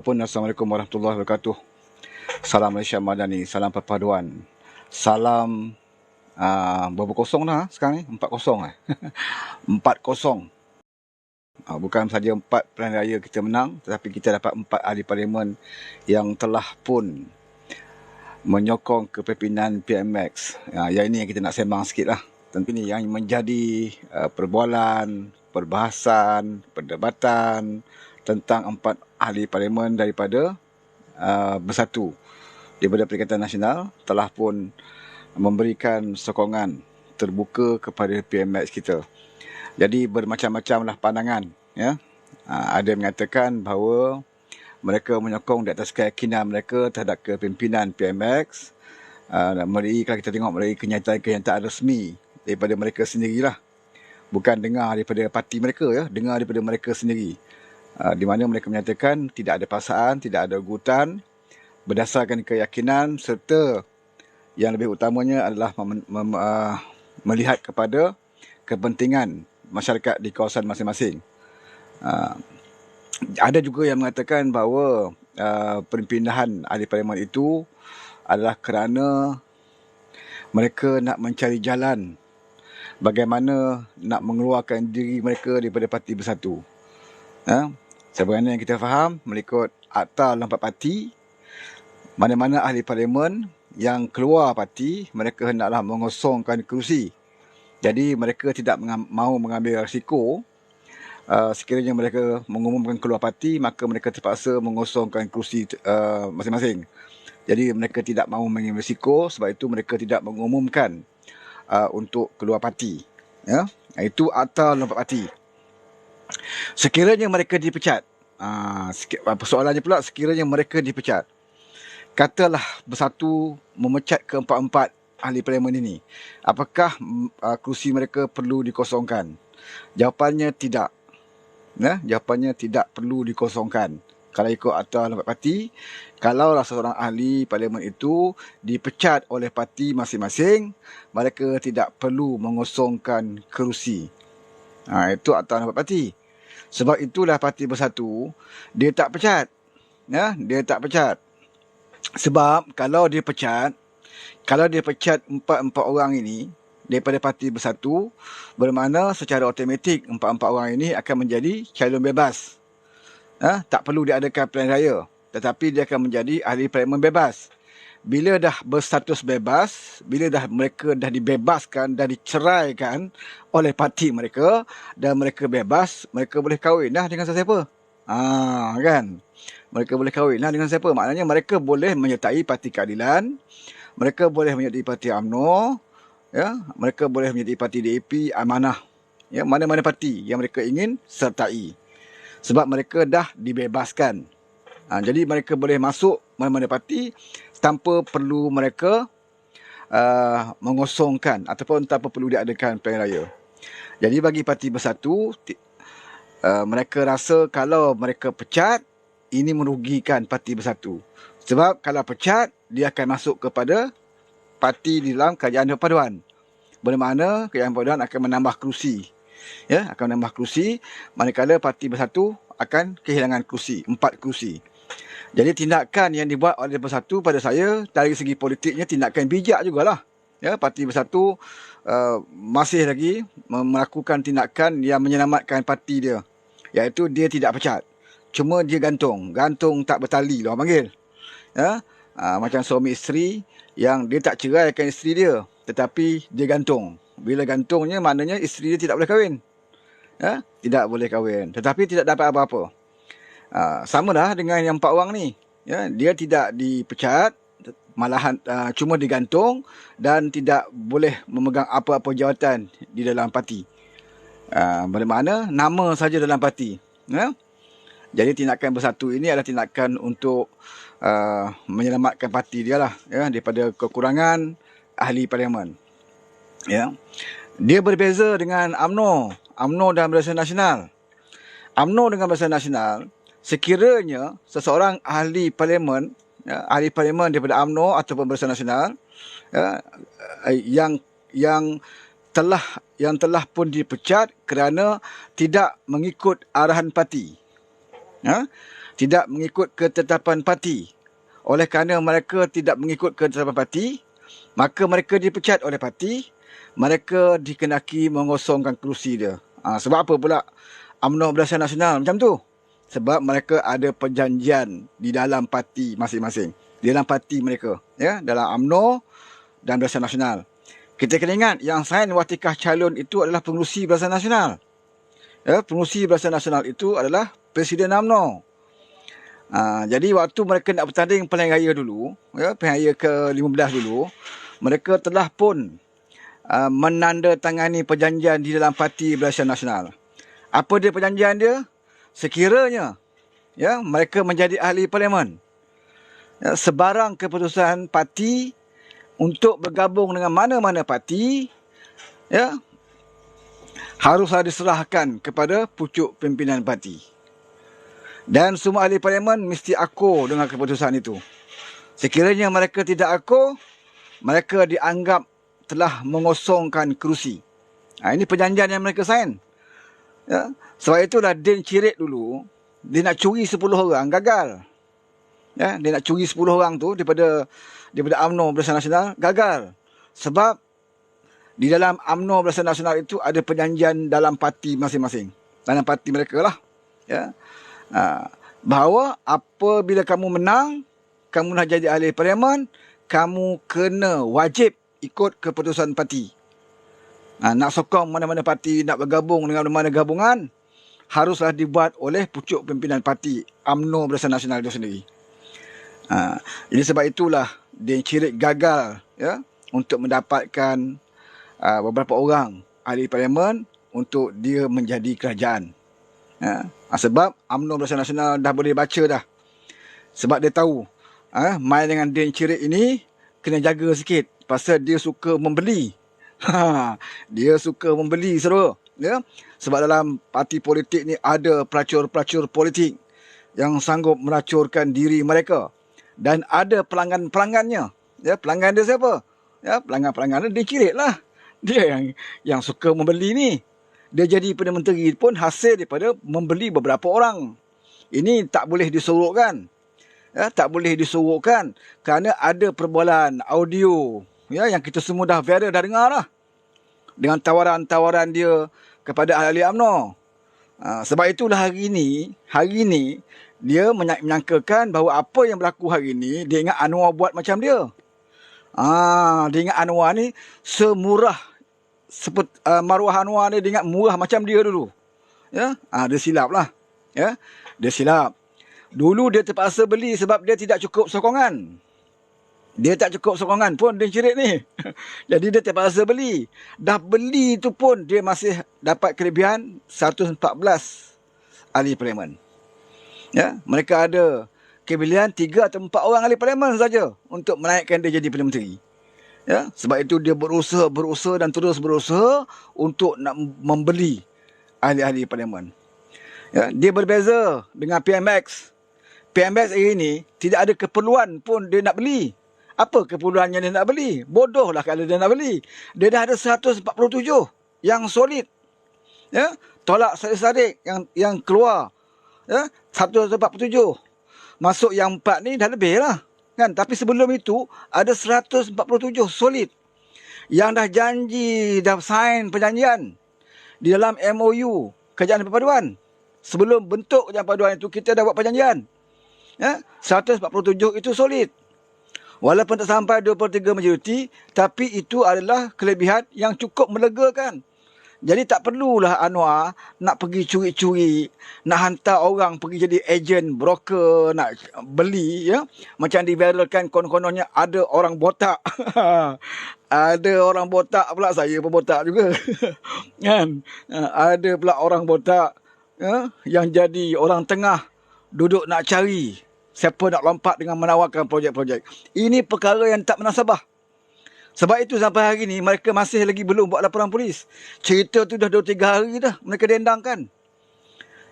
Assalamualaikum warahmatullahi wabarakatuh. Salam Malaysia Madani, salam perpaduan. Salam berapa kosong dah sekarang ni? 4-0 eh. 4-0. Bukan saja 4 pilihan raya kita menang, tetapi kita dapat 4 ahli parlimen yang telah pun menyokong kepimpinan PMX. Yang ini yang kita nak sembang sikit lah. Tentu ini yang menjadi perbualan, perbahasan, perdebatan tentang 4 ahli parlimen daripada Bersatu daripada Perikatan Nasional telah pun memberikan sokongan terbuka kepada PMX kita. Jadi bermacam-macamlah pandangan, ya. Ada yang mengatakan bahawa mereka menyokong di atas keyakinan mereka terhadap kepimpinan PMX. Kalau kita tengok melalui kenyataan resmi daripada mereka sendirilah. Bukan dengar daripada parti mereka, ya, dengar daripada mereka sendiri. Di mana mereka menyatakan tidak ada paksaan, tidak ada ugutan, berdasarkan keyakinan serta yang lebih utamanya adalah melihat kepada kepentingan masyarakat di kawasan masing-masing. Ada juga yang mengatakan bahawa perpindahan ahli parlimen itu adalah kerana mereka nak mencari jalan bagaimana nak mengeluarkan diri mereka daripada Parti Bersatu. Sebagaimana yang kita faham, mengikut Akta Lambat Parti, mana-mana ahli parlimen yang keluar parti, mereka hendaklah mengosongkan kerusi. Jadi mereka tidak mahu mengambil risiko. Sekiranya mereka mengumumkan keluar parti, maka mereka terpaksa mengosongkan kerusi masing-masing. Jadi mereka tidak mahu mengambil risiko, sebab itu mereka tidak mengumumkan untuk keluar parti. Ya? Itu Akta Lambat Parti. Sekiranya mereka dipecat, persoalannya pula, sekiranya mereka dipecat, katalah Bersatu memecat keempat-empat ahli parlimen ini, apakah kerusi mereka perlu dikosongkan? Jawapannya tidak. Jawapannya tidak perlu dikosongkan. Kalau ikut Akta Lambat Parti, kalaulah seorang ahli parlimen itu dipecat oleh parti masing-masing, mereka tidak perlu mengosongkan kerusi. Itu Akta Lambat Parti. Sebab itulah Parti Bersatu, dia tak pecat. Dia tak pecat. Sebab kalau dia pecat empat-empat orang ini daripada Parti Bersatu, bermakna secara automatik empat-empat orang ini akan menjadi calon bebas. Tak perlu diadakan pilihan raya, tetapi dia akan menjadi ahli parlimen bebas. Bila dah berstatus bebas, bila mereka dah dibebaskan, dah diceraikan oleh parti mereka dan mereka bebas, mereka boleh kahwin dah dengan sesiapa. Kan? Mereka boleh kahwin dah dengan siapa? Maknanya mereka boleh menyertai Parti Keadilan, mereka boleh menyertai Parti UMNO, ya, mereka boleh menyertai Parti DAP, Amanah, ya, mana-mana parti yang mereka ingin sertai. Sebab mereka dah dibebaskan. Jadi mereka boleh masuk mana-mana parti tanpa perlu mereka mengosongkan ataupun tanpa perlu diadakan pilihan raya. Jadi bagi Parti Bersatu, mereka rasa kalau mereka pecat, ini merugikan Parti Bersatu. Sebab kalau pecat, dia akan masuk kepada parti di dalam kerajaan perpaduan. Bermakna kerajaan perpaduan akan menambah kerusi. Ya, akan menambah kerusi, manakala Parti Bersatu akan kehilangan kerusi, 4 kerusi. Jadi tindakan yang dibuat oleh Bersatu pada saya, dari segi politiknya tindakan bijak jugalah. Ya, Parti Bersatu masih lagi melakukan tindakan yang menyelamatkan parti dia, iaitu dia tidak pecat. Cuma dia gantung tak bertali lah orang panggil. Ya? Macam suami isteri yang dia tak ceraikan isteri dia, tetapi dia gantung. Bila gantungnya maknanya isteri dia tidak boleh kahwin. Ya? Tidak boleh kahwin, tetapi tidak dapat apa-apa. Sama dah dengan yang 4 orang ni. Ya? Dia tidak dipecat, malahan cuma digantung dan tidak boleh memegang apa-apa jawatan di dalam parti. Bermakna nama saja dalam parti. Ya? Jadi tindakan Bersatu ini adalah tindakan untuk menyelamatkan parti dia lah, ya, daripada kekurangan ahli parlimen. Ya. Dia berbeza dengan UMNO dan Barisan Nasional. UMNO dengan Barisan Nasional, sekiranya seseorang ahli parlimen, ya, ahli parlimen daripada UMNO ataupun Barisan Nasional, ya, yang telah pun dipecat kerana tidak mengikut arahan parti. tidak mengikut ketetapan parti. Oleh kerana mereka tidak mengikut ketetapan parti, maka mereka dipecat oleh parti, mereka dikenaki mengosongkan kerusi dia. Sebab apa pula UMNO Barisan Nasional macam tu? Sebab mereka ada perjanjian di dalam parti masing-masing. Di dalam parti mereka. Ya, dalam UMNO dan Barisan Nasional. Kita kena ingat yang sign watikah calon itu adalah pengerusi Barisan Nasional. Ya, pengerusi Barisan Nasional itu adalah Presiden UMNO. Jadi waktu mereka nak bertanding pilihan raya dulu, ya, pilihan raya ke-15 dulu, mereka telah pun menandatangani perjanjian di dalam parti Barisan Nasional. Apa dia perjanjian dia? Sekiranya ya mereka menjadi ahli parlimen, ya, sebarang keputusan parti untuk bergabung dengan mana-mana parti, ya, haruslah diserahkan kepada pucuk pimpinan parti. Dan semua ahli parlimen mesti akur dengan keputusan itu. Sekiranya mereka tidak akur, mereka dianggap telah mengosongkan kerusi. Ini perjanjian yang mereka sign. Ya. Sebab itulah Din Cirit dulu, dia nak curi 10 orang, gagal. Ya, dia nak curi 10 orang tu daripada UMNO Barisan Nasional, gagal. Sebab di dalam UMNO Barisan Nasional itu ada perjanjian dalam parti masing-masing. Dalam parti mereka lah. Ya. Bahawa apabila kamu menang, kamu nak jadi ahli parlimen, kamu kena wajib ikut keputusan parti. Nak sokong mana-mana parti, nak bergabung dengan mana-mana gabungan, haruslah dibuat oleh pucuk pimpinan parti UMNO Barisan Nasional itu sendiri. Jadi sebab itulah Din Cirit gagal, ya, untuk mendapatkan beberapa orang ahli parlimen untuk dia menjadi kerajaan. Sebab UMNO Barisan Nasional dah boleh baca dah. Sebab dia tahu main dengan Din Cirit ini kena jaga sikit. Pasal dia suka membeli. Dia suka membeli, saudara. Ya? Sebab dalam parti politik ni ada pelacur-pelacur politik yang sanggup meracurkan diri mereka. Dan ada pelanggan-pelanggannya. Ya, pelanggan dia siapa? Ya, pelanggan-pelanggan dia Din Cirit lah. Dia yang suka membeli ni. Dia jadi Perdana Menteri pun hasil daripada membeli beberapa orang. Ini tak boleh disorokkan. Ya, tak boleh disorokkan kerana ada perbualan audio, ya, yang kita semua dah viral, dah dengar lah. Dengan tawaran-tawaran dia kepada ahli UMNO. Sebab itulah hari ini dia menyangkakan bahawa apa yang berlaku hari ini, dia ingat Anwar buat macam dia. Dia ingat Anwar ni semurah seperti maruah Anwar ni, dia ingat murah macam dia dulu. Ya, dia silap lah. Ya, dia silap. Dulu dia terpaksa beli sebab dia tidak cukup sokongan. Dia tak cukup sokongan pun Din Cirit ni. Jadi dia terpaksa beli. Dah beli tu pun dia masih dapat kelebihan 114 ahli parlimen. Ya, mereka ada kelebihan 3 atau 4 orang ahli parlimen saja untuk menaikkan dia jadi Perdana Menteri. Ya, sebab itu dia berusaha dan terus berusaha untuk nak membeli ahli-ahli parlimen. Ya, dia berbeza dengan PMX. PMX hari ini tidak ada keperluan pun dia nak beli. Apa keperluannya dia nak beli? Bodohlah kalau dia nak beli. Dia dah ada 147 yang solid. Ya, tolak Sadiq yang keluar. Ya, 147. Masuk yang 4 ni dah lebih lah. Kan? Tapi sebelum itu ada 147 solid. Yang dah janji, dah sign perjanjian di dalam MOU Kerajaan Perpaduan. Sebelum bentuk Kerajaan Perpaduan itu kita dah buat perjanjian. Ya, 147 itu solid. Walaupun tak sampai 23 majoriti, tapi itu adalah kelebihan yang cukup melegakan. Jadi tak perlulah Anwar nak pergi curi-curi, nak hantar orang pergi jadi ejen, broker, nak beli, ya. Macam diviralkan konon-kononnya ada orang botak. Ada orang botak pula, saya pun botak juga. Kan? Ada pula orang botak, ya, yang jadi orang tengah duduk nak cari siapa nak lompat dengan menawarkan projek-projek. Ini perkara yang tak menasabah. Sebab itu sampai hari ni mereka masih lagi belum buat laporan polis. Cerita tu dah 2-3 hari dah mereka dendangkan.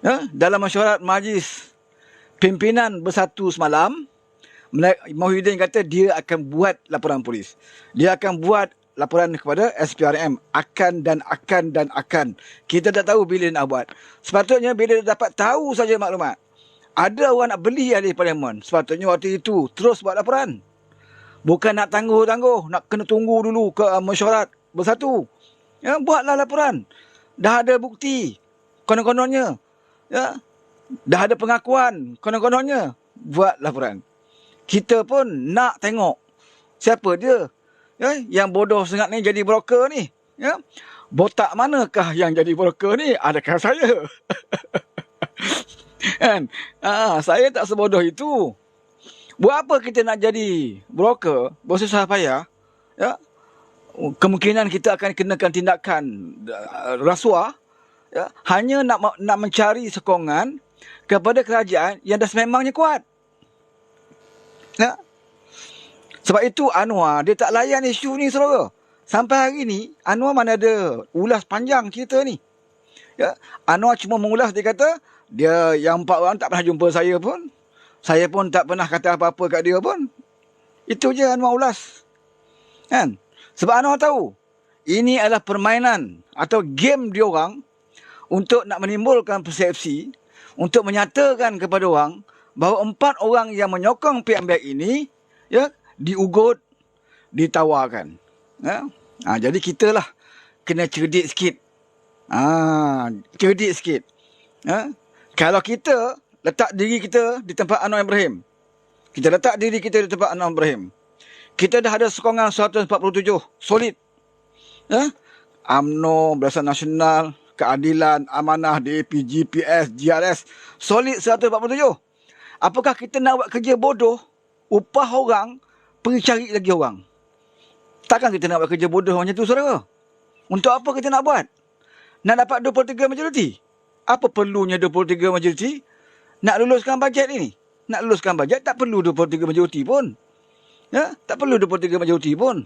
Ya, dalam mesyuarat majlis pimpinan bersatu semalam, Muhyiddin kata dia akan buat laporan polis. Dia akan buat laporan kepada SPRM. Akan. Kita tak tahu bila nak buat. Sepatutnya bila dia dapat tahu saja maklumat, ada orang nak beli ahli parlimen, sepatutnya waktu itu terus buat laporan. Bukan nak tangguh-tangguh, nak kena tunggu dulu ke mesyuarat bersatu. Ya, buatlah laporan. Dah ada bukti, konon-kononnya. Ya, dah ada pengakuan, konon-kononnya. Buat laporan. Kita pun nak tengok siapa dia. Ya, yang bodoh sangat ni jadi broker ni. Ya, botak manakah yang jadi broker ni? Adakah saya? Kan? Saya tak sebodoh itu. Buat apa kita nak jadi broker, bersusah payah? Ya, kemungkinan kita akan kenakan tindakan rasuah. Ya, hanya nak mencari sokongan kepada kerajaan yang dah sememangnya kuat. Ya. Sebab itu Anwar dia tak layan isu ni, saudara. Sampai hari ni Anwar mana ada ulas panjang cerita ni. Ya, Anwar cuma mengulas, dia kata dia yang 4 orang tak pernah jumpa saya pun. Saya pun tak pernah kata apa-apa kat dia pun. Itu je Anwar ulas. Kan? Sebab Anwar tahu ini adalah permainan atau game dia orang untuk nak menimbulkan persepsi, untuk menyatakan kepada orang bahawa 4 orang yang menyokong PMBak ini ya diugut, ditawarkan. Ya? Jadi kita lah kena cerdik sikit. Cerdik sikit. Ya? Kalau kita letak diri kita di tempat Anwar Ibrahim, kita letak diri kita di tempat Anwar Ibrahim, kita dah ada sokongan 147 solid. Ya? UMNO, Barisan Nasional, Keadilan, Amanah, DAP, GPS, GRS, solid 147. Apakah kita nak buat kerja bodoh, upah orang, pergi cari lagi orang? Takkan kita nak buat kerja bodoh macam tu, saudara? Untuk apa kita nak buat? Nak dapat 23 majoriti? Apa perlunya 23 majoriti? Nak luluskan bajet ini? Nak luluskan bajet tak perlu 23 majoriti pun. Ya? Tak perlu 23 majoriti pun.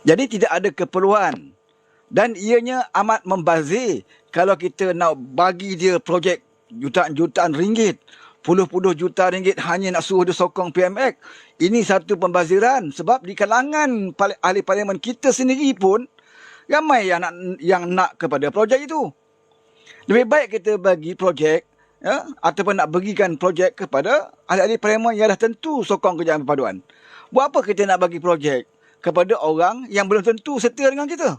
Jadi tidak ada keperluan. Dan ianya amat membazir kalau kita nak bagi dia projek jutaan-jutaan ringgit, puluh-puluh juta ringgit hanya nak suruh dia sokong PMX. Ini satu pembaziran sebab di kalangan ahli parlimen kita sendiri pun ramai yang nak kepada projek itu. Lebih baik kita bagi projek ya, ataupun nak bagikan projek kepada ahli-ahli parlimen yang dah tentu sokong kerajaan perpaduan. Buat apa kita nak bagi projek kepada orang yang belum tentu setia dengan kita?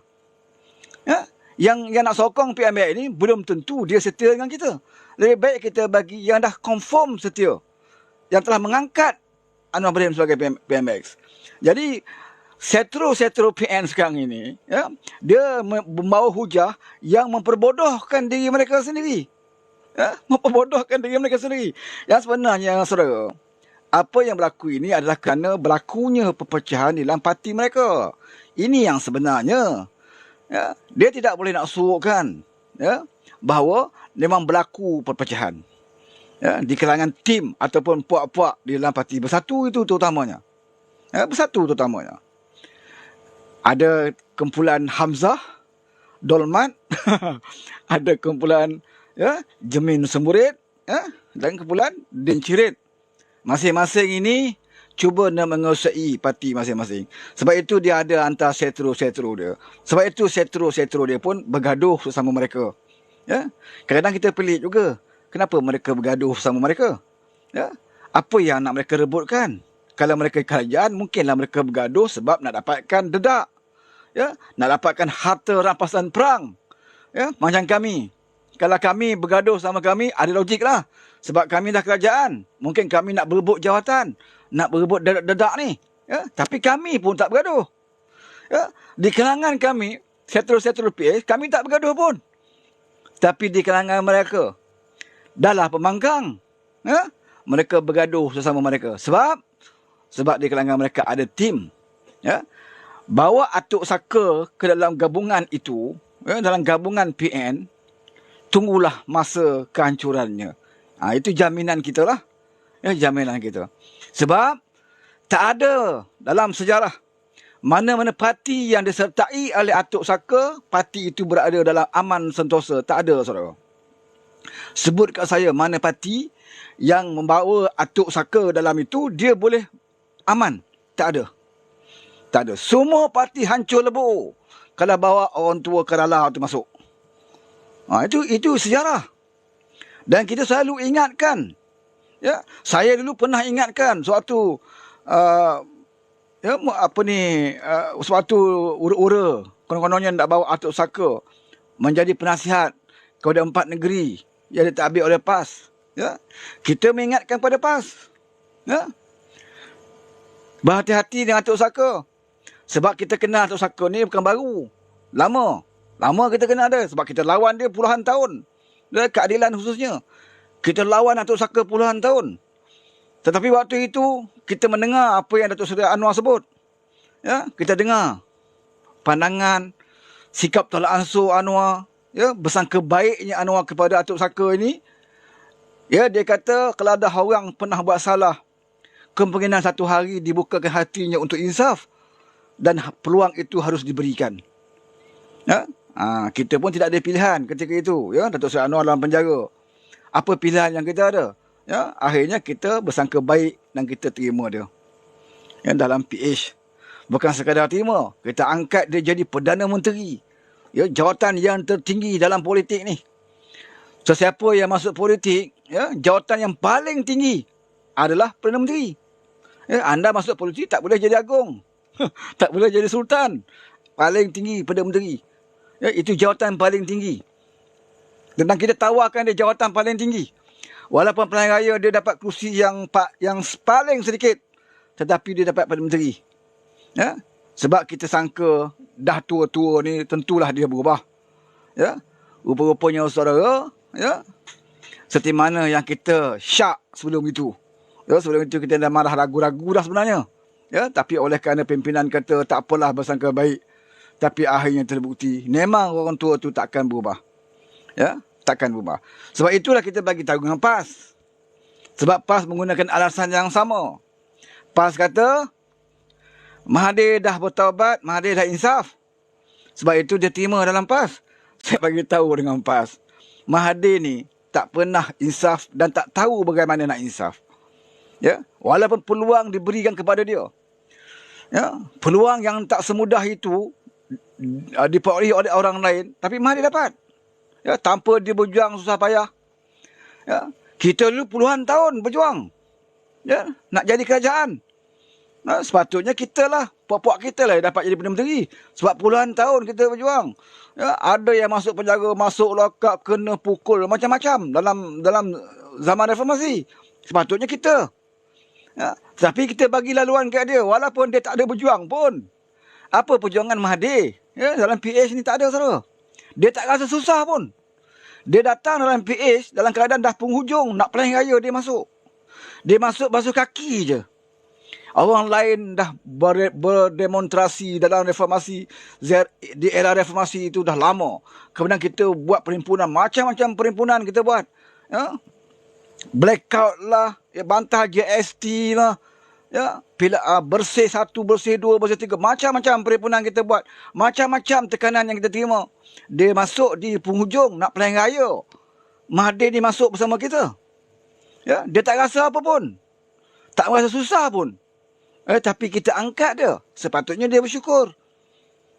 Ya? Yang nak sokong PMBak ini belum tentu dia setia dengan kita. Lebih baik kita bagi yang dah confirm setia, yang telah mengangkat Anwar Ibrahim sebagai PMX. Jadi setro PN sekarang ini ya, dia membawa hujah yang memperbodohkan diri mereka sendiri. Ya, memperbodohkan diri mereka sendiri. Yang sebenarnya, saudara, apa yang berlaku ini adalah kerana berlakunya perpecahan di dalam parti mereka. Ini yang sebenarnya. Ya, dia tidak boleh nak suruhkan ya, bahawa memang berlaku perpecahan ya, di kalangan tim ataupun puak-puak di dalam parti Bersatu itu terutamanya. Ya, Bersatu terutamanya. Ada kumpulan Hamzah, Dolmat, ada kumpulan ya, Jemin Semburit ya, dan kumpulan Din Cirit. Masing-masing ini cuba nak menguasai parti masing-masing. Sebab itu dia ada antara setro-setro dia. Sebab itu setro-setro dia pun bergaduh bersama mereka. Ya? Kadang-kadang kita pelik juga. Kenapa mereka bergaduh bersama mereka? Ya? Apa yang nak mereka rebutkan? Kalau mereka kerajaan, mungkinlah mereka bergaduh sebab nak dapatkan dedak. Ya? Nak dapatkan harta rampasan perang. Ya? Macam kami. Kalau kami bergaduh sama kami, ada logik lah. Sebab kami dah kerajaan. Mungkin kami nak berebut jawatan. Nak berebut dedak ni. Ya? Tapi kami pun tak bergaduh. Ya? Di kalangan kami, setro-setro PS, kami tak bergaduh pun. Tapi di kalangan mereka, dahlah pembangkang. Ya? Mereka bergaduh sesama mereka. Sebab di kalangan mereka ada tim. Ya? Bawa Atuk Saka ke dalam gabungan itu, ya? Dalam gabungan PN, tunggulah masa kehancurannya. Itu jaminan kita lah. Ya, jaminan kita. Sebab tak ada dalam sejarah mana-mana parti yang disertai oleh Atuk Saka, parti itu berada dalam aman sentosa. Tak ada, saudara. Sebut kat saya mana parti yang membawa Atuk Saka dalam itu, dia boleh aman. Tak ada. Tak ada. Semua parti hancur lebur kalau bawa orang tua Kerala itu masuk. Itu sejarah. Dan kita selalu ingatkan. Ya, saya dulu pernah ingatkan suatu suatu ura-ura konon-kononnya nak bawa Atuk Saka menjadi penasihat kepada 4 negeri yang ditakbir oleh PAS. Ya, kita mengingatkan pada PAS. Ya, berhati-hati dengan Atuk Saka. Sebab kita kenal Atuk Saka ni bukan baru. Lama kita kenal dia. Sebab kita lawan dia puluhan tahun. Dia keadilan khususnya. Kita lawan Datuk Saka puluhan tahun. Tetapi waktu itu, kita mendengar apa yang Datuk Seri Anwar sebut. Ya, kita dengar pandangan, sikap tolak ansur Anwar, ya, bersangka baiknya Anwar kepada Datuk Saka ini. Ya, dia kata kalau ada orang pernah buat salah, kemungkinan satu hari dibukakan hatinya untuk insaf dan peluang itu harus diberikan. Ya, kita pun tidak ada pilihan ketika itu. Ya, Datuk Seri Anwar dalam penjara. Apa pilihan yang kita ada? Ya, akhirnya kita bersangka baik dan kita terima dia. Ya, dalam PH. Bukan sekadar terima, kita angkat dia jadi Perdana Menteri. Ya, jawatan yang tertinggi dalam politik ni. Sesiapa yang masuk politik, ya, jawatan yang paling tinggi adalah Perdana Menteri. Ya, anda masuk politik tak boleh jadi agung. Tak boleh jadi sultan. Paling tinggi Perdana Menteri. Ya, itu jawatan paling tinggi. Dan kita tawarkan dia jawatan paling tinggi. Walaupun pilihan raya dia dapat kursi yang paling sedikit. Tetapi dia dapat Perdana Menteri. Ya? Sebab kita sangka dah tua-tua ni tentulah dia berubah. Ya? Rupa-rupanya saudara. Ya? Seperti mana yang kita syak sebelum itu. Ya? Sebelum itu kita dah marah ragu-ragu dah sebenarnya. Ya? Tapi oleh kerana pimpinan kata tak apalah bersangka baik. Tapi akhirnya terbukti. Memang orang tua tu takkan berubah. Ya? Takkan berubah. Sebab itulah kita bagi tahu dengan PAS. Sebab PAS menggunakan alasan yang sama. PAS kata, Mahathir dah bertaubat, Mahathir dah insaf. Sebab itu dia terima dalam PAS. Saya bagi tahu dengan PAS. Mahathir ni tak pernah insaf dan tak tahu bagaimana nak insaf. Ya, walaupun peluang diberikan kepada dia. Ya, peluang yang tak semudah itu diperolehi oleh orang lain, tapi Mahathir dapat. Ya, tanpa dia berjuang susah payah. Ya, kita dulu puluhan tahun berjuang. Ya, nak jadi kerajaan. Nah, sepatutnya kita lah, puak-puak kita lah yang dapat jadi Perdana Menteri. Sebab puluhan tahun kita berjuang. Ya, ada yang masuk penjara, masuk lokap, kena pukul, macam-macam dalam zaman reformasi. Sepatutnya kita. Ya, tapi kita bagi laluan kat dia, walaupun dia tak ada berjuang pun. Apa perjuangan Mahathir? Ya, dalam PH ni tak ada, saudara. Dia tak rasa susah pun. Dia datang dalam PH dalam keadaan dah penghujung. Nak pilihan raya dia masuk. Dia masuk basuh kaki je. Orang lain dah berdemonstrasi dalam reformasi. Di era reformasi itu dah lama. Kemudian kita buat perhimpunan. Macam-macam perhimpunan kita buat. Ya? Blackout lah. Ya, bantah GST lah. Ya, bersih 1, bersih 2, bersih 3. Macam-macam perhimpunan kita buat. Macam-macam tekanan yang kita terima. Dia masuk di penghujung nak pilihan raya. Mahathir ni masuk bersama kita. Ya, dia tak rasa apa pun. Tak rasa susah pun. Tapi kita angkat dia. Sepatutnya dia bersyukur.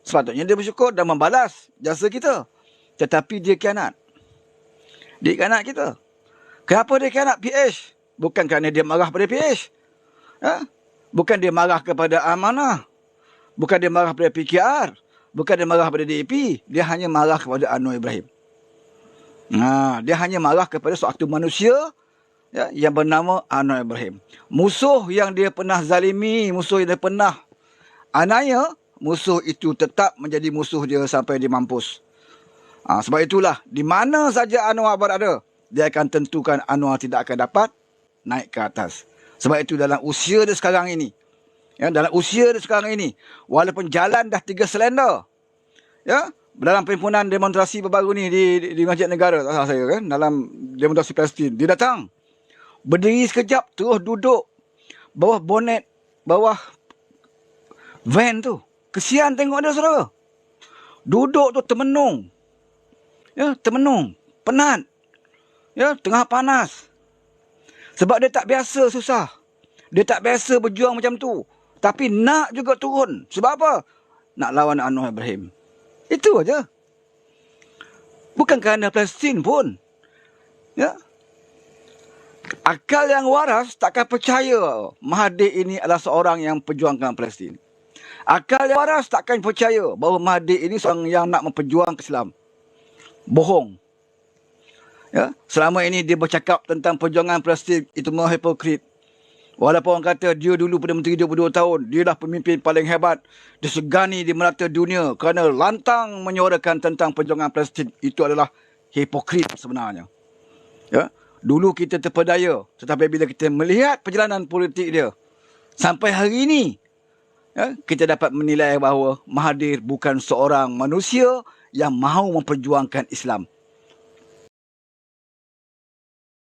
Sepatutnya dia bersyukur dan membalas jasa kita. Tetapi dia khianat. Dia khianat kita. Kenapa dia khianat PH? Bukan kerana dia marah pada PH. Ha? Bukan dia marah kepada Amanah. Bukan dia marah pada PKR. Bukan dia marah pada DAP. Dia hanya marah kepada Anwar Ibrahim. Dia hanya marah kepada suatu manusia, ya, yang bernama Anwar Ibrahim. Musuh yang dia pernah zalimi, musuh yang dia pernah aniaya, musuh itu tetap menjadi musuh dia sampai dia mampus. Sebab itulah, di mana saja Anwar berada, dia akan tentukan Anwar tidak akan dapat naik ke atas. Sebab itu dalam usia dia sekarang ini, ya, walaupun jalan dah 3 selender, ya, dalam perhimpunan demonstrasi baru ni di Masjid Negara, tak salah saya kan, dalam demonstrasi Palestin, dia datang, berdiri sekejap, terus duduk bawah bonet, bawah van tu. Kesian tengok dia, saudara. Duduk tu termenung. Ya, termenung, penat. Ya, tengah panas. Sebab dia tak biasa susah. Dia tak biasa berjuang macam tu. Tapi nak juga turun. Sebab apa? Nak lawan Anwar Ibrahim. Itu aja. Bukan kerana Palestin pun. Ya. Akal yang waras takkan percaya Mahathir ini adalah seorang yang perjuangkan Palestin. Akal yang waras takkan percaya bahawa Mahathir ini seorang yang nak memperjuangkan Islam. Bohong. Ya, selama ini dia bercakap tentang perjuangan Palestin, itu memang hipokrit. Walaupun orang kata dia dulu Perdana Menteri 22 tahun, dia lah pemimpin paling hebat, disegani di merata dunia kerana lantang menyuarakan tentang perjuangan Palestin, itu adalah hipokrit sebenarnya. Ya, dulu kita terpedaya, tetapi bila kita melihat perjalanan politik dia sampai hari ini, ya, kita dapat menilai bahawa Mahathir bukan seorang manusia yang mahu memperjuangkan Islam.